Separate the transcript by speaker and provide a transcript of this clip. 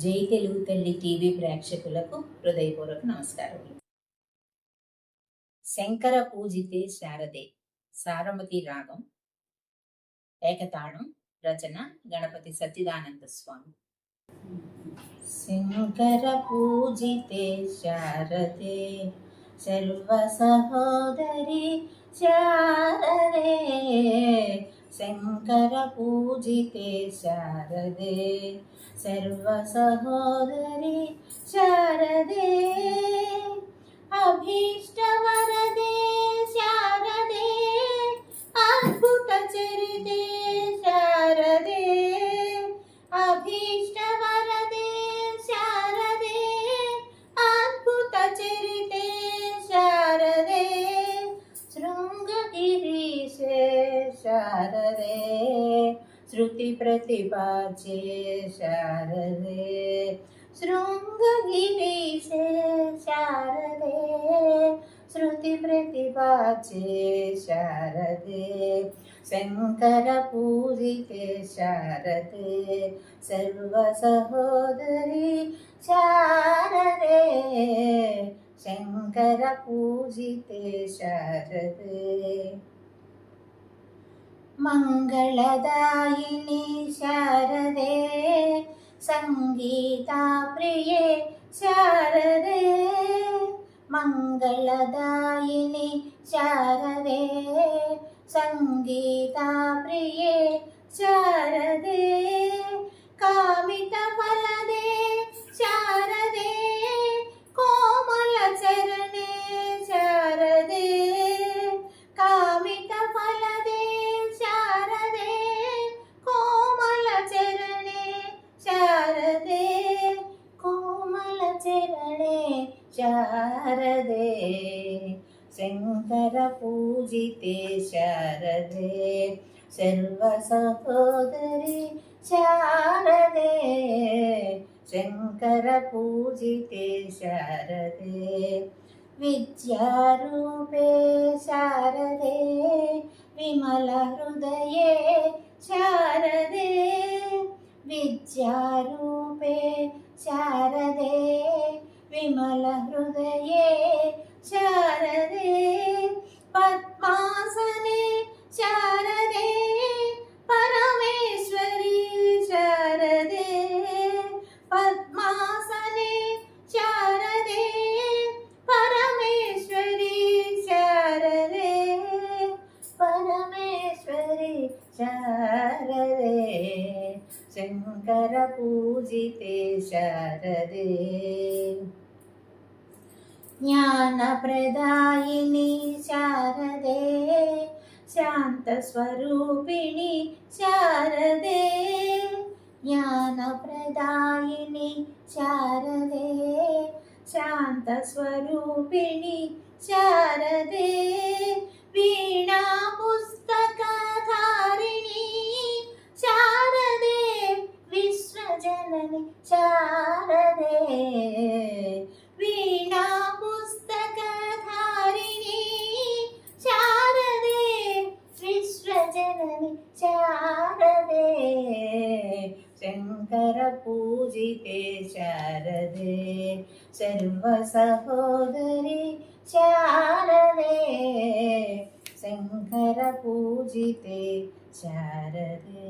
Speaker 1: జై తెలుగు తల్లి టీవీ ప్రేక్షకులకు హృదయపూర్వక నమస్కారములు. శంకర పూజితే శారదే సారమతి రాగం ఏకతాళం. రచన గణపతి సచ్చిదానంద స్వామి. శంకర పూజితే శారదే సర్వ సహోదరి శారదే శంకర పూజితే శారదే సర్వ సహోదరి శారదే అభీష్ట వరదే శారదే అద్భుత చరితే శారదే అభీష్ట వరదే శారదే అద్భుత చరితే శారదే శృంగగిరీశే శారదే శృతి ప్రతిపాచే శారదే శృంగగిరీశే శారదే శృతి ప్రతిపాచే శారదే శంకర పూజితే శారదే సర్వ సహోదరి శారదే శంకర పూజితే శారదే మంగళదాయిని శారదే సంగీతా ప్రియే శారదే మంగళదాయిని శారదే సంగీతా ప్రియే శారదే కామిత ఫలదే శారదే కోమల చరణే శారదే కామిత ఫలదే శారదే కోమల చరణే శారదే కోమల చరణే శారదే శంకర పూజితే శారదే సర్వ సహోదరి శారదే శంకర పూజితే శారదే విద్యారూపే శారదే విమల హృదయే శారదే విద్యారూపే శారదే విమల హృదయే శారదే పద్మాసనే శారదే పరమేశ్వరి శారదే పద్మాసనే శారదే పరమేశ్వరి శారదే పరమేశ్వరి శారదే శంకర పూజితే శారదే జ్ఞానప్రదాయిని శారదే శాంతస్వరూపిణి శారదే జ్ఞానప్రదాయిని శారదే శాంతస్వరూపిణి శారదే వీణా పుస్తకధారిణి శారదే విశ్వజనని శారదే వీణా పుస్తకధారిణి శారదే విశ్వజనని శారదే శంకర పూజితే శారదే సర్వ సహోదరి శారదే శంకర పూజితే శారదే.